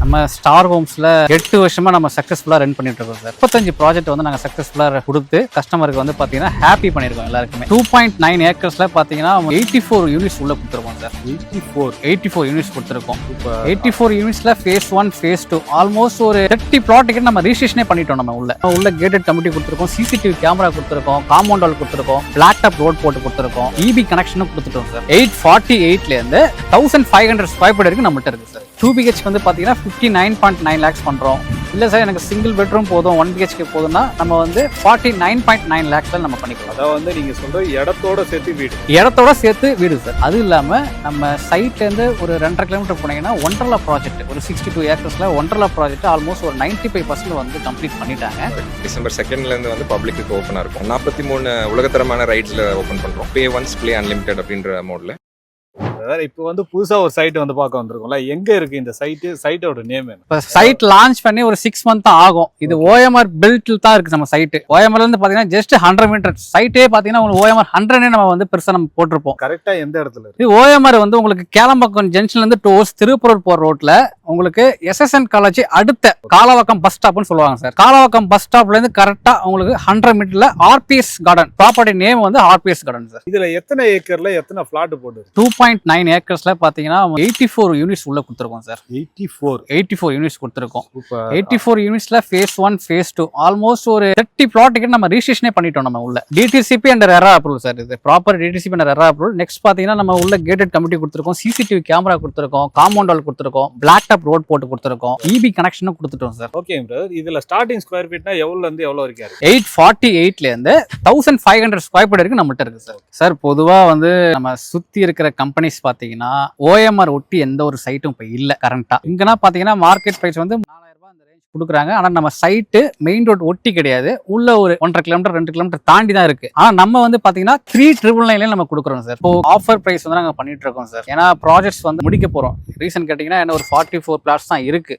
நம்ம ஸ்டார் ஹோம்ஸ்ல 8 வருஷமா நம்ம சக்சஸ்ஃபுல்லா ரன் பண்ணிட்டு இருக்கோம் சார். 35 ப்ராஜெக்ட் வந்து நாங்க சக்சஸ்ஃபுல்லா கொடுத்து கஸ்டமருக்கு வந்து பாத்தீங்கன்னா ஹாப்பி பண்ணிருக்கோம் எல்லாருக்குமே. 2.9 ஏக்கர்ஸ்ல பாத்தீங்கன்னா 84 யூனிட்ஸ் உள்ள கொடுத்துருக்கோம் சார். 84 யூனிட்ஸ் கொடுத்துருக்கோம். 84 யூனிட்ஸ்ல phase 1 phase 2 ஆல்மோஸ்ட் ஒரு 30 ப்ளாட்டுக்கு நம்ம ரிஜிஸ்ட்ரேஷனே பண்ணிட்டோம். நம்ம உள்ள கேட்டட் கமிட்டி கொடுத்துருக்கோம், சிசிடிவி கேமரா கொடுத்துருக்கோம், காம்பவுண்ட் வால் கொடுத்துருக்கோம், பிளாக் டாப் ரோட் போட்டு கொடுத்துருக்கோம், இபி கனெக்ஷனும் கொடுத்துட்டோம் சார். 848ல இருந்து 1500 ஸ்கொயர் ஃபீட் வரைக்கும் நம்மகிட்ட இருக்கு சார். 2 BHK வந்து பாத்தீங்கன்னா 59.9 lakhs பண்றோம். இல்ல சார் எனக்கு சிங்கிள் பெட்ரூம் போதும் 1 BHK போதும்னா நம்ம வந்து 49.9 lakhsல நம்ம பண்ணிக்கலாம். அதாவது வந்து நீங்க சொல்ற இடத்தோட சேர்த்து வீடு சார். அது இல்லாம நம்ம சைட்ல இருந்து ஒரு 2.5 கிலோமீட்டர் போனீங்கன்னா ஒண்டர்லா ப்ராஜெக்ட் ஒரு 62 ஏக்கர்ஸ்ல ஒண்டர்லா ப்ராஜெக்ட் ஆல்மோஸ்ட் ஒரு 95% வந்து கம்ப்ளீட் பண்ணிட்டாங்க. December 2nd இருந்து வந்து பப்ளிக்கு ஓப்பனா இருக்கும். 43 உலகத்தரமான ரைட்ஸ்ல ஓபன் பண்றோம். பே ஒன்ஸ் ப்ளே அன்லிமிட்டட் அப்படின்ற மோட்ல. இப்போ வந்து புதுசா ஒரு சைட் வந்து பார்க்க வந்திருக்கோம்ல, எங்க இருக்கு இந்த சைட்டோட நேம் என்ன? இப்போ சைட் லான்ச் பண்ணி ஒரு 6 month தான் ஆகும். இது OMR பில்ட்ல தான் இருக்கு நம்ம சைட். OMR இருந்து பாத்தீங்கன்னா ஜஸ்ட் 100 மீட்டர் சைட்டே பாத்தீங்கன்னா உங்களுக்கு OMR 100 நம்ம வந்து பெருசா நம்ம போட்டிருப்போம். கரெக்டா எந்த இடத்துல இருக்கு? இது OMR வந்து உங்களுக்கு கேளம்பாக்கம் ஜங்ஷன்ல இருந்து டோர்ஸ் திருப்பூர் போற ரோட்ல உங்களுக்கு SSN காலேஜ் அடுத்த காலவாக்கம் பஸ் ஸ்டாப்னு சொல்லுவாங்க சார். காலவாக்கம் பஸ் ஸ்டாப்ல இருந்து கரெக்டா உங்களுக்கு 100 மீட்டர்ல RPS கார்டன், ப்ராப்பர்ட்டி நேம் வந்து RPS கார்டன் சார். இதுல எத்தனை ஏக்கர்ல எத்தனை பிளாட் போட்டு? 2.9 ஏக்கர்ஸ்ல பாத்தீங்கன்னா 84 யூனிட்ஸ் உள்ள கொடுத்துருக்கோம் சார். 84 யூனிட்ஸ் கொடுத்துருக்கோம். 84 யூனிட்ஸ்ல phase 1 phase 2 ஆல்மோஸ்ட் ஒரு 30 ப்ளாட்டுக்கு நம்ம ரிஜிஸ்ட்ரேஷனே பண்ணிட்டோம். நம்ம உள்ள DTCP and RERA approval sir. இது proper DTCP and RERA approval. Next பாத்தீங்கன்னா நம்ம உள்ள கேட்டட் கமிட்டி கொடுத்துருக்கோம், சிசிடிவி கேமரா கொடுத்துருக்கோம், காம்பவுண்ட் வால் கொடுத்துருக்கோம், பிளாக் டாப் ரோட் போட்டு கொடுத்துருக்கோம், இபி கனெக்ஷனும் கொடுத்துட்டோம் சார். ஓகே பிரதர், இதுல ஸ்டார்டிங் ஸ்கொயர் ஃபீட்னா எவ்வளவுல இருந்து எவ்வளவு வரைக்கும் இருக்கு? 848ல இருந்து 1500 ஸ்கொயர் ஃபீட் வரைக்கும் நம்மகிட்ட இருக்கு சார். சார் பொதுவா வந்து நம்ம சுத்தி இருக்கிற கம்பெனிஸ் பாத்தீங்கன்னா OMR ஒட்டி எந்த ஒரு சைட்டும் இப்ப இல்ல கரண்டா. இங்கன்னா பாத்தீங்கன்னா மார்க்கெட் பிரைஸ் வந்து 4000 ரூபாய் அந்த ரேஞ்ச் கொடுக்குறாங்க. ஆனா நம்ம சைட்டு மெயின் ரோட் ஒட்டி கிடையாது, உள்ள ஒரு 1.5 கிலோமீட்டர் 2 கிலோமீட்டர் தாண்டி தான் இருக்கு. ஆனா நம்ம வந்து பாத்தீங்கன்னா 399 நம்ம கொடுக்குறோம் சார். இப்போ ஆஃபர் பிரைஸ் வந்து நாங்க பண்ணிட்டு இருக்கோம் சார். ஏன்னா ப்ராஜெக்ட்ஸ் வந்து முடிக்க போறோம். ரீசன் கேட்டீங்கன்னா என்ன ஒரு 44 பிளாட்ஸ் தான் இருக்கு.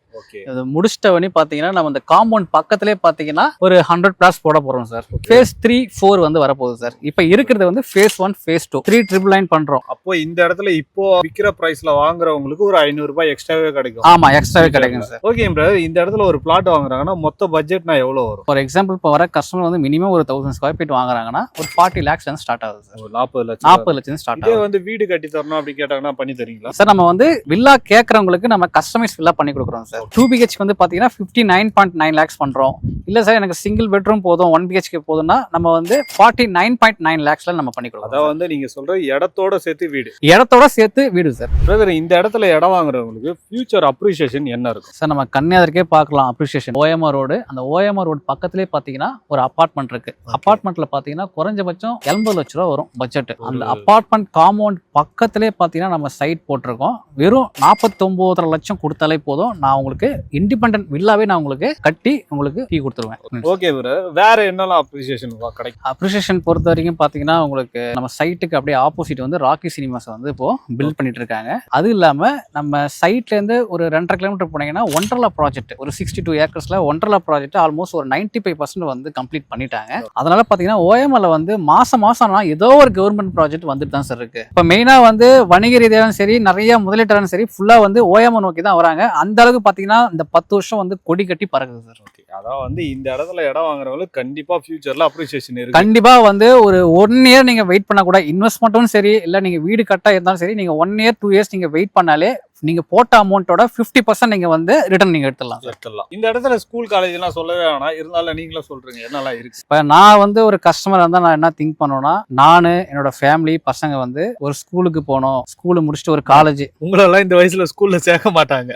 இது முடிச்சிட்டவனே பாத்தீங்கன்னா நம்ம இந்த காம்பவுண்ட் பக்கத்திலே பாத்தீங்கன்னா ஒரு 100 பிளாட்ஸ் போட போறோம் சார். phase 3 4 வந்து வரப்போகுது சார். இப்ப இருக்கிறது வந்து phase 1 phase 2 399 பண்றோம். அப்போ இந்த இடத்துல இப்போ விக்கிற பிரைஸ்ல வாங்குறவங்களுக்கு ஒரு 500 ரூபாய் எக்ஸ்ட்ராவே கிடைக்கும். ஆமா, எக்ஸ்ட்ராவே கிடைக்கும் சார். ஓகே பிரதர், இந்த இடத்துல ஒரு பிளாட் வாங்குறாங்கன்னா மொத்த பட்ஜெட்னா எவ்வளவு வரும்? ஃபார் எக்ஸாம்பிள் இப்போ வர கஸ்டமர் வந்து மினிமம் ஒரு 1000 ஸ்கொயர் ஃபீட் வாங்குறாங்கன்னா ஒரு 40 lakhs வந்து ஸ்டார்ட் ஆகுது சார். 40 லட்சம் ஸ்டார்ட் இதே ஆகுது. வந்து வீடு கட்டி தரணும் அப்படி கேட்டாங்கன்னா பண்ணி தரீங்களா சார்? நம்ம வந்து வில்லா கேட்கறவங்களுக்கு நம்ம கஸ்டமைஸ் வில்லா பண்ணி கொடுக்குறோம் சார். 2 BHK வந்து பாத்தீங்கன்னா 59.9 lakhs பண்றோம். இல்ல சார் எனக்கு சிங்கிள் பெட்ரூம் போதும் 1 BHK போதும்னா நம்ம வந்து 49.9 lakhsல நம்ம பண்ணி கொடுக்குறோம். அதாவது வந்து நீங்க சொல்ற இடத்தோட சேர்த்து வீடு சார். பிரதர், இந்த இடத்துல இடம் வாங்குறவங்களுக்கு ஃபியூச்சர் அப்ரிசியேஷன் என்ன இருக்கும் சார்? நம்ம கன்னியாதருக்கே பார்க்கலாம் அப்ரிசியேஷன். OMR ரோடு, அந்த OMR ரோடு பக்கத்திலே பாத்தீங்கன்னா ஒரு அபார்ட்மெண்ட் இருக்கு. அபார்ட்மெண்ட்ல பாத்தீங்கன்னா குறைஞ்சபட்சம் 80 லட்ச ரூபா வரும் பட்ஜெட். அந்த அபார்ட்மெண்ட் காம்பவுண்ட் பக்கத்திலே பாத்தீங்கன்னா நம்ம சைட் போட்டிருக்கோம். வெறும் 49 லட்சம் கொடுத்தாலே போதும். நான் உங்களுக்கு இண்டிபெண்டன்ட் வில்லாவே நான் உங்களுக்கு கட்டி உங்களுக்கு டீ கொடுத்துருவேன். ஓகே பிரதர், வேற என்னெல்லாம் அப்ரிசியேஷன் கிடைக்கும்? அப்ரிசியேஷன் பொறுத்த வரைக்கும் பாத்தீங்கன்னா உங்களுக்கு நம்ம சைட்டுக்கு அப்படியே ஆப்போசிட் வந்து ராக்கி சினிமாஸ் வந்து இப்போ பில்ட் பண்ணிட்டு இருக்காங்க. அது இல்லாம நம்ம சைட்ல இருந்து ஒரு 2.5 கிலோமீட்டர் போனீங்கன்னா ஒண்டர்லா ப்ராஜெக்ட் ஒரு 62 ஏக்கர்ஸ்ல ஒண்டர்லா ப்ராஜெக்ட் ஆல்மோஸ்ட் ஒரு 95% வந்து கம்ப்ளீட் பண்ணிட்டாங்க. அதனால பாத்தீங்கன்னா OMRல வந்து மாசம் ஏதோ ஒரு கவர்மெண்ட் ப்ராஜெக்ட் வந்துட்டு தான் சார் இருக்கு. இப்ப மெயினா வந்து வணிக ரீதியாகவும் சரி நிறைய முதலீட்டாரும் சரி ஃபுல்லா வந்து OMR நோக்கி தான் வராங்க. அந்த அளவுக்கு பாத்தீங்கன்னா இந்த 10 வருஷம் வந்து கொடி கட்டி பறக்குது சார். அதாவது வந்து இந்த இடத்துல இடம் வாங்குறவங்களுக்கு கண்டிப்பா ஃபியூச்சர்ல அப்ரிசியேஷன் இருக்கு. கண்டிப்பா வந்து ஒரு 1 year நீங்க வெயிட் பண்ண கூட, இன்வெஸ்ட்மெண்ட்டும் சரி இல்ல நீங்க வீடு கட்டா இருந்தாலும் சரி, நீங்க 1 year 2 years நீங்க வெயிட் பண்ணாலே நீங்க போட்ட அமௌண்ட்டோட 50% நீங்க வந்து ரிட்டர்ன் நீங்க எடுத்துடலாம். இந்த இடத்துல ஸ்கூல் காலேஜ் எல்லாம் சொல்லவே வேணாம், இருந்தாலும் நீங்களும் சொல்றீங்க என்னெல்லாம் இருக்கு. இப்ப நான் வந்து ஒரு கஸ்டமர் இருந்தா நான் என்ன திங்க் பண்ணுவேன்னா, நானு என்னோட ஃபேமிலி பசங்க வந்து ஒரு ஸ்கூலுக்கு போனோம், ஸ்கூல் முடிச்சுட்டு ஒரு காலேஜ். உங்களெல்லாம் இந்த வயசுல ஸ்கூல்ல சேர்க்க மாட்டாங்க.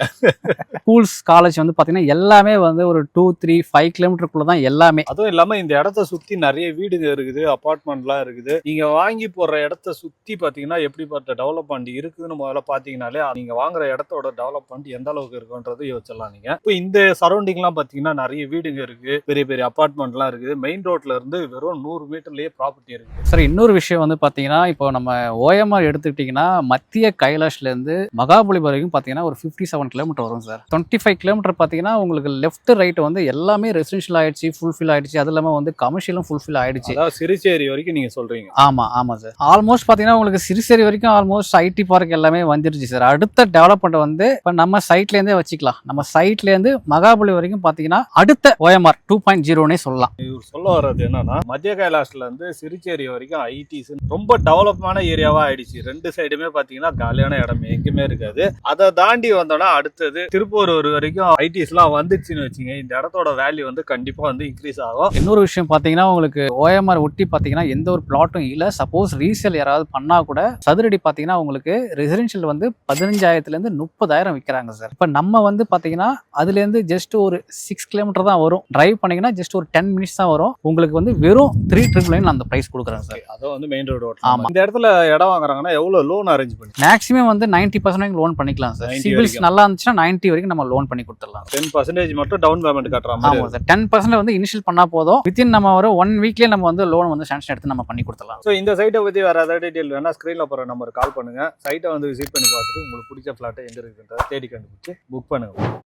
ஸ்கூல்ஸ் காலேஜ் வந்து பாத்தீங்கன்னா எல்லாமே வந்து ஒரு 2, 3, 5 கிலோமீட்டருக்குள்ள தான் எல்லாமே. அதுவும் இல்லாம இந்த இடத்த சுத்தி நிறைய வீடுங்க இருக்குது, அபார்ட்மெண்ட்லாம் இருக்குது. நீங்க வாங்கி போடுற இடத்த சுத்தி பாத்தீங்கன்னா எப்படிப்பட்ட டெவலப்மெண்ட் இருக்குதுன்னு முதல்ல பாத்தீங்கன்னாலே நீங்க வாங்குற இடத்தோட டெவலப்மெண்ட் எந்த அளவுக்கு இருக்குன்றது யோசிச்சிடலாம். நீங்க இப்போ இந்த சரௌண்டிங் எல்லாம் பாத்தீங்கன்னா நிறைய வீடுங்க இருக்கு, பெரிய பெரிய அபார்ட்மெண்ட் எல்லாம் இருக்குது. மெயின் ரோட்ல இருந்து வெறும் 100 மீட்டர்லயே ப்ராப்பர்ட்டி இருக்கு. சார் இன்னொரு விஷயம் வந்து பாத்தீங்கன்னா இப்போ நம்ம OMR எடுத்துக்கிட்டீங்கன்னா மத்திய கைலாஷ்ல இருந்து மகாபலிபுரம் வரைக்கும் பாத்தீங்கன்னா ஒரு 57 கிலோமீட்டர் வரும் சார். 25 கிலோமீட்டர் பாத்தீங்கன்னா உங்களுக்கு லெஃப்ட் ரைட் வந்து எல்லாமே ரெசிடென்ஷியல் ஆயிடுச்சு, ஃபுல்ஃபில் ஆயிடுச்சு. அது இல்லாம வந்து கமர்ஷியலும் ஃபுல்ஃபில் ஆயிடுச்சு. சிறுசேரி வரைக்கும் நீங்க சொல்றீங்க? ஆமா சார். ஆல்மோஸ்ட் பாத்தீங்கன்னா உங்களுக்கு சிறுசேரி வரைக்கும் ஆல்மோஸ்ட் IT பார்க் எல்லாமே வந்துருச்சு சார். அடுத்த டெவலப்மெண்ட் வந்து இப்போ நம்ம சைட்ல இருந்தே வச்சுக்கலாம். நம்ம சைட்ல இருந்து மகாபலி வரைக்கும் பாத்தீங்கன்னா அடுத்த OMR 2.0னே சொல்லலாம். இவர் சொல்ல வர்றது என்னன்னா, மத்திய கைலாஷ்ல இருந்து சிறுச்சேரி வரைக்கும் ஐடிஸ் ரொம்ப டெவலப்மான ஏரியாவா ஆயிடுச்சு. ரெண்டு சைடுமே பாத்தீங்கன்னா காலியான இடம் எங்குமே இருக்காது. அதை தாண்டி வந்தோம்னா அடுத்தது திருப்பூர் வரைக்கும் ஐடிஸ் எல்லாம் வந்துச்சுன்னு வச்சுங்க, இந்த இடத்தோட வேல்யூ வந்து கண்டிப்பா வந்து இன்க்ரீஸ் ஆகும். இன்னொரு விஷயம் பாத்தீங்கன்னா உங்களுக்கு OMR ஒட்டி பாத்தீங்கன்னா எந்த ஒரு பிளாட்டும் இல்ல. சப்போஸ் ரீசேல் யாராவது பண்ணா கூட சதுரடி பாத்தீங்கன்னா உங்களுக்கு ரெசிடென்ஷியல் வந்து 15,000 இருந்து 30,000 விற்கிறாங்க சார். இப்ப நம்ம வந்து பாத்தீங்கன்னா அதுல இருந்து ஜஸ்ட் ஒரு 6 கிலோமீட்டர் தான் வரும். டிரைவ் பண்ணீங்கன்னா ஜஸ்ட் ஒரு 10 மினிட்ஸ் தான் வரும். உங்களுக்கு வந்து வெறும் 3,999 அந்த பிரைஸ் கொடுக்குறேன் சார். அதை வந்து மெயின் ரோடு. ஆமா. இந்த இடத்துல இடம் வாங்குறாங்கன்னா எவ்வளவு லோன் அரேஞ்ச் பண்ணி? மேக்ஸிமம் வந்து 90% லோன் பண்ணிக்கலாம் சார். 90 சிபில்ஸ் வரைக்கும். நல்லா இருந்துச்சுன்னா 90 வரைக்கும் நம்ம லோன் பண்ணி கொடுத்துடலாம். 10% மட்டும் டவுன் பேமெண்ட் கட்டுற மாதிரி. ஆமா சார். 10% வந்து இனிஷியல் பண்ணா போதும். வித்தின் நம்ம ஒரு 1 வீக்லயே நம்ம வந்து லோன் வந்து சாங்ஷன் எடுத்து நம்ம பண்ணி கொடுத்துடலாம். ஸோ இந்த சைட்டை பற்றி வேறு ஏதாவது டீட்டெயில் வேணா ஸ்க்ரீனில் போகிற நம்பருக்கு கால் பண்ணுங்கள். சைட்டை வந்து விசிட் பண்ணி பார்த்துட்டு உங்களுக்கு பிடிச்ச ஃப்ளாட்டை எங்கே இருக்குன்றதை தேடி கண்டுபிடிச்சி புக் பண்ணுங்கள்.